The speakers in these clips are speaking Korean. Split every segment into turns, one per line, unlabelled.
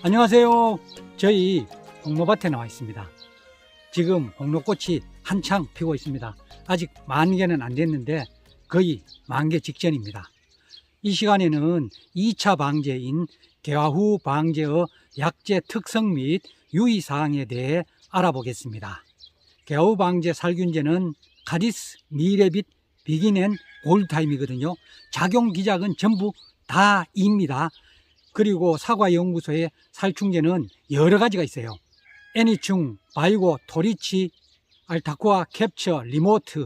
안녕하세요. 저희 홍로밭에 나와 있습니다. 지금 홍로꽃이 한창 피고 있습니다. 아직 만개는 안 됐는데 거의 만개 직전입니다. 이 시간에는 2차 방제인 개화후 방제의 약제 특성 및 유의사항에 대해 알아보겠습니다. 개화후 방제 살균제는 카디스, 미레빗, 비기넨, 골드타임이거든요. 작용 기작은 전부 다 E입니다. 그리고 사과연구소의 살충제는 여러 가지가 있어요. 애니충, 바이고, 토리치, 알타코아, 캡처, 리모트,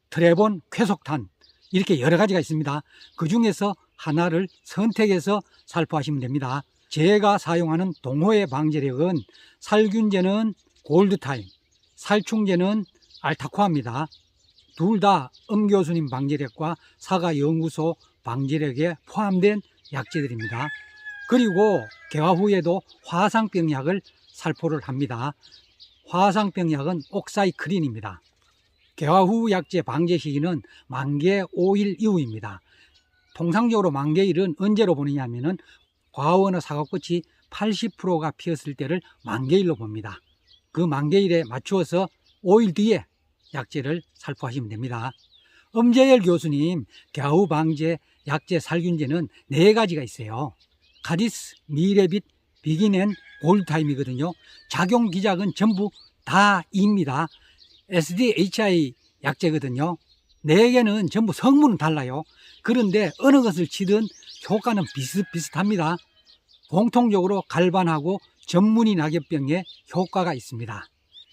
트레본, 쾌속탄 이렇게 여러 가지가 있습니다. 그 중에서 하나를 선택해서 살포하시면 됩니다. 제가 사용하는 동호회 방제력은 살균제는 골드타임, 살충제는 알타코아입니다. 둘 다 엄교수님 방제력과 사과연구소 방제력에 포함된 약제들입니다. 그리고 개화 후에도 화상병약을 살포를 합니다. 화상병약은 옥사이클린입니다. 개화 후 약제 방제 시기는 만개 5일 이후입니다. 통상적으로 만개일은 언제로 보느냐면은 과원의 사과꽃이 80%가 피었을 때를 만개일로 봅니다. 그 만개일에 맞추어서 5일 뒤에 약제를 살포하시면 됩니다. 엄재열 교수님 개화 후 방제 약제 살균제는 4가지가 있어요. 카디스, 미레빗, 비기넨, 골드타임이거든요. 작용 기작은 전부 다 E입니다. SDHI 약제거든요. 4개는 전부 성분은 달라요. 그런데 어느 것을 치든 효과는 비슷비슷합니다. 공통적으로 갈반하고 전문의 낙엽병에 효과가 있습니다.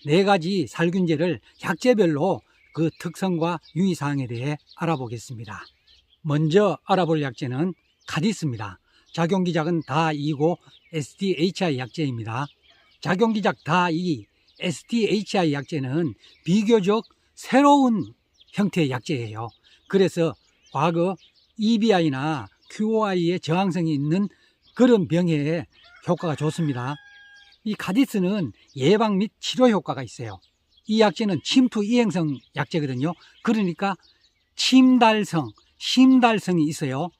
4가지 살균제를 약제별로 그 특성과 유의사항에 대해 알아보겠습니다. 먼저 알아볼 약제는 카디스입니다. 작용기작은 다 E고 SDHI 약제입니다. 작용기작 다 E, SDHI 약제는 비교적 새로운 형태의 약제예요. 그래서 과거 EBI나 QOI에 저항성이 있는 그런 병에 효과가 좋습니다. 이 카디스는 예방 및 치료 효과가 있어요. 이 약제는 침투 이행성 약제거든요. 그러니까 침달성, 심달성이 있어요.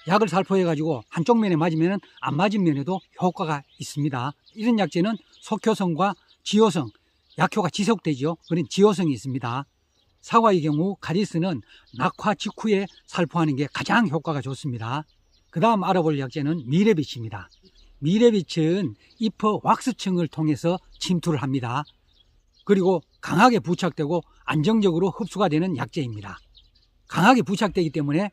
약을 살포해가지고 한쪽 면에 맞으면 안 맞은 면에도 효과가 있습니다. 이런 약제는 속효성과 지효성, 약효가 지속되죠. 그런 지효성이 있습니다. 사과의 경우 카디스는 낙화 직후에 살포하는 게 가장 효과가 좋습니다. 그 다음 알아볼 약제는 미레빗입니다. 미레빗은 잎의 왁스층을 통해서 침투를 합니다. 그리고 강하게 부착되고 안정적으로 흡수가 되는 약제입니다. 강하게 부착되기 때문에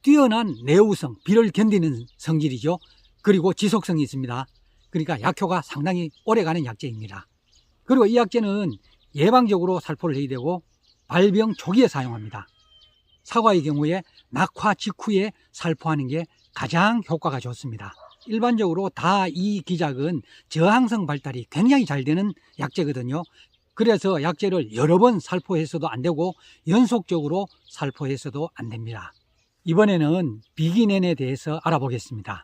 뛰어난 내우성, 비를 견디는 성질이죠. 그리고 지속성이 있습니다. 그러니까 약효가 상당히 오래가는 약제입니다. 그리고 이 약제는 예방적으로 살포를 해야 되고 발병 초기에 사용합니다. 사과의 경우에 낙화 직후에 살포하는 게 가장 효과가 좋습니다. 일반적으로 다 이 기작은 저항성 발달이 굉장히 잘 되는 약제거든요. 그래서 약제를 여러 번 살포해서도 안 되고 연속적으로 살포해서도 안 됩니다. 이번에는 비기넨에 대해서 알아보겠습니다.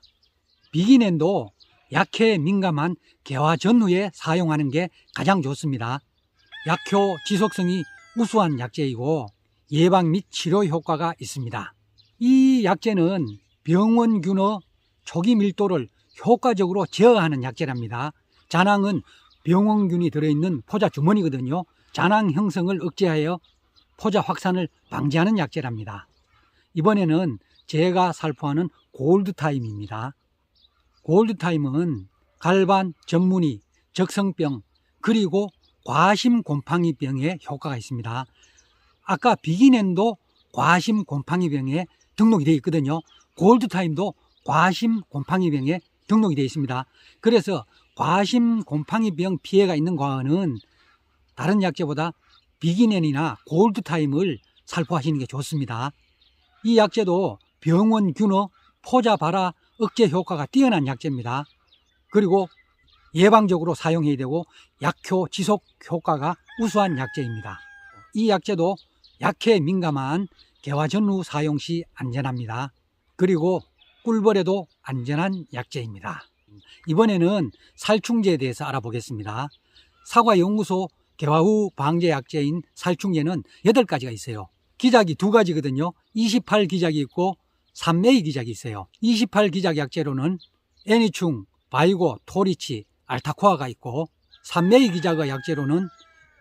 비기넨도 약효에 민감한 개화 전후에 사용하는 게 가장 좋습니다. 약효 지속성이 우수한 약제이고 예방 및 치료 효과가 있습니다. 이 약제는 병원균의 초기 밀도를 효과적으로 제어하는 약제랍니다. 잔황은 병원균이 들어있는 포자 주머니거든요. 잔황 형성을 억제하여 포자 확산을 방지하는 약제랍니다. 이번에는 제가 살포하는 골드타임입니다. 골드타임은 갈반, 전문의, 적성병, 그리고 과심곰팡이병에 효과가 있습니다. 아까 비기넨도 과심곰팡이병에 등록이 되어 있거든요. 골드타임도 과심곰팡이병에 등록이 되어 있습니다. 그래서 과심곰팡이병 피해가 있는 과언은 다른 약제보다 비기넨이나 골드타임을 살포하시는 게 좋습니다. 이 약제도 병원균의 포자 발화 억제 효과가 뛰어난 약제입니다. 그리고 예방적으로 사용해야 되고 약효 지속 효과가 우수한 약제입니다. 이 약제도 약효에 민감한 개화 전후 사용 시 안전합니다. 그리고 꿀벌에도 안전한 약제입니다. 이번에는 살충제에 대해서 알아보겠습니다. 사과연구소 개화 후 방제 약제인 살충제는 8가지가 있어요. 기작이 2가지거든요. 28 기작이 있고 3A 기작이 있어요. 28 기작 약제로는 애니충, 바이고, 토리치, 알타코아가 있고, 산메이 기작의 약재로는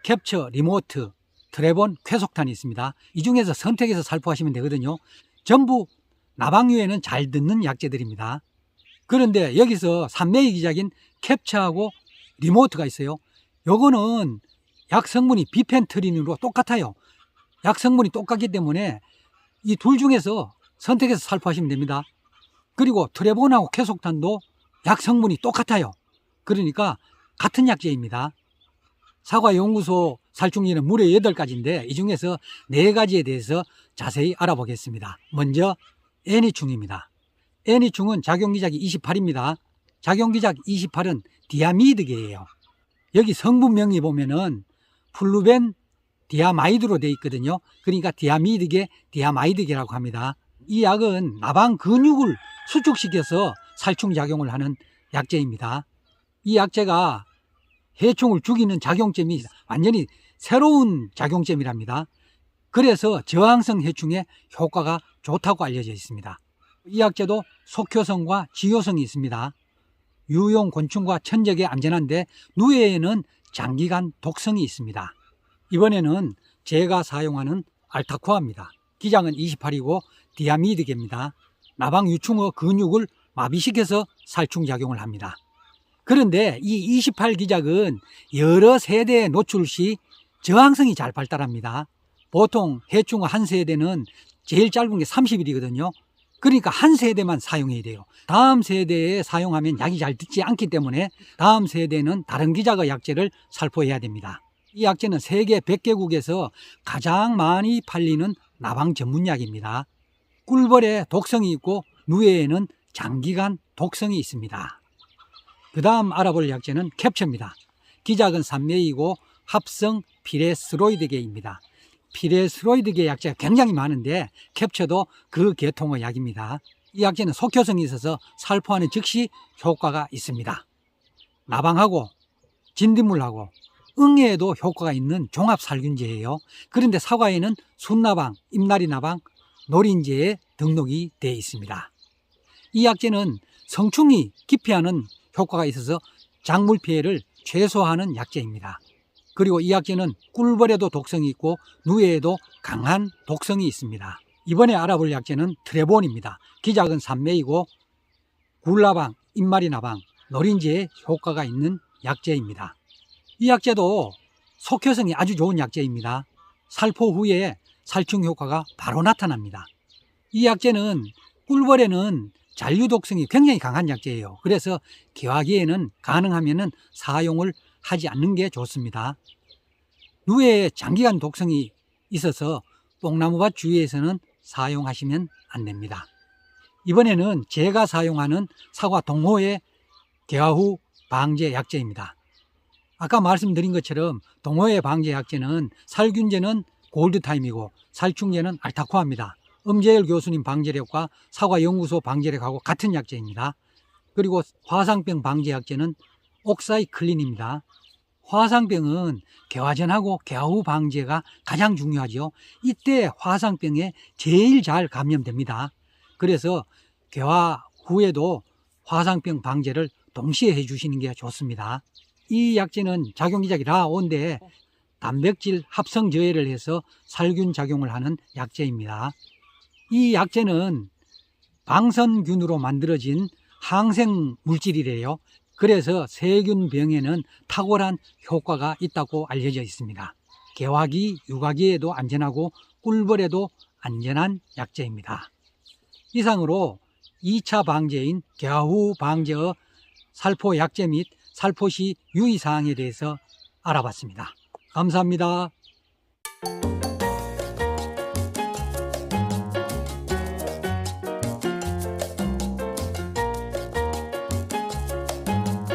캡처, 리모트, 트레본, 쾌속탄이 있습니다. 이 중에서 선택해서 살포하시면 되거든요. 전부 나방류에는 잘 듣는 약재들입니다. 그런데 여기서 산메이 기작인 캡처하고 리모트가 있어요. 요거는 약 성분이 비펜트린으로 똑같아요. 약 성분이 똑같기 때문에 이 둘 중에서 선택해서 살포하시면 됩니다. 그리고 트레본하고 쾌속탄도 약 성분이 똑같아요. 그러니까 같은 약재입니다. 사과연구소 살충제는 무려 8가지인데 이 중에서 4가지에 대해서 자세히 알아보겠습니다. 먼저 애니충입니다. 애니충은 작용기작이 28입니다. 작용기작 28은 디아미드계예요. 여기 성분명이 보면은 플루벤 디아마이드로 되어 있거든요. 그러니까 디아미드계, 디아마이드계라고 합니다. 이 약은 나방 근육을 수축시켜서 살충작용을 하는 약재입니다. 이 약재가 해충을 죽이는 작용점이 완전히 새로운 작용점이랍니다. 그래서 저항성 해충에 효과가 좋다고 알려져 있습니다. 이 약재도 속효성과 지효성이 있습니다. 유용 곤충과 천적에 안전한데 누에에는 장기간 독성이 있습니다. 이번에는 제가 사용하는 알타코아입니다. 기장은 28이고 디아미드계입니다. 나방 유충의 근육을 마비시켜서 살충작용을 합니다. 그런데 이 28기작은 여러 세대에 노출 시 저항성이 잘 발달합니다. 보통 해충의 한 세대는 제일 짧은 게 30일이거든요. 그러니까 한 세대만 사용해야 돼요. 다음 세대에 사용하면 약이 잘 듣지 않기 때문에 다음 세대는 다른 기작의 약재를 살포해야 됩니다. 이 약재는 세계 100개국에서 가장 많이 팔리는 나방 전문약입니다. 꿀벌에 독성이 있고 누에에는 장기간 독성이 있습니다. 그 다음 알아볼 약재는 캡처입니다. 기작은 산메이고 합성 피레스로이드계입니다. 피레스로이드계 약재가 굉장히 많은데 캡처도 그 계통의 약입니다. 이 약재는 속효성이 있어서 살포하는 즉시 효과가 있습니다. 나방하고 진딧물하고 응애에도 효과가 있는 종합살균제예요. 그런데 사과에는 순나방, 잎나리나방, 노린재에 등록이 되어 있습니다. 이 약재는 성충이 기피하는 효과가 있어서 작물 피해를 최소화하는 약재입니다. 그리고 이 약재는 꿀벌에도 독성이 있고 누에에도 강한 독성이 있습니다. 이번에 알아볼 약재는 트레본입니다. 기작은 산메이고 굴나방, 잎마리나방, 노린재에 효과가 있는 약재입니다. 이 약재도 속효성이 아주 좋은 약재입니다. 살포 후에 살충 효과가 바로 나타납니다. 이 약재는 꿀벌에는 잔류독성이 굉장히 강한 약재예요. 그래서 개화기에는 가능하면 사용을 하지 않는 게 좋습니다. 누에에 장기간 독성이 있어서 뽕나무밭 주위에서는 사용하시면 안 됩니다. 이번에는 제가 사용하는 사과 동호회 개화 후 방제 약재입니다. 아까 말씀드린 것처럼 동호회 방제 약재는 살균제는 골드타임이고 살충제는 알타코아입니다. 엄재열 교수님 방제력과 사과연구소 방제력하고 같은 약재입니다. 그리고 화상병 방제 약재는 옥사이클린입니다. 화상병은 개화전하고 개화 후 방제가 가장 중요하죠. 이때 화상병에 제일 잘 감염됩니다. 그래서 개화 후에도 화상병 방제를 동시에 해주시는 게 좋습니다. 이 약재는 작용기작이 라온데 단백질 합성 저해를 해서 살균 작용을 하는 약재입니다. 이 약재는 방선균으로 만들어진 항생 물질이래요. 그래서 세균병에는 탁월한 효과가 있다고 알려져 있습니다. 개화기, 유화기에도 안전하고 꿀벌에도 안전한 약재입니다. 이상으로 2차 방제인 개화 후 방제의 살포 약재 및 살포 시 유의사항에 대해서 알아봤습니다. 감사합니다.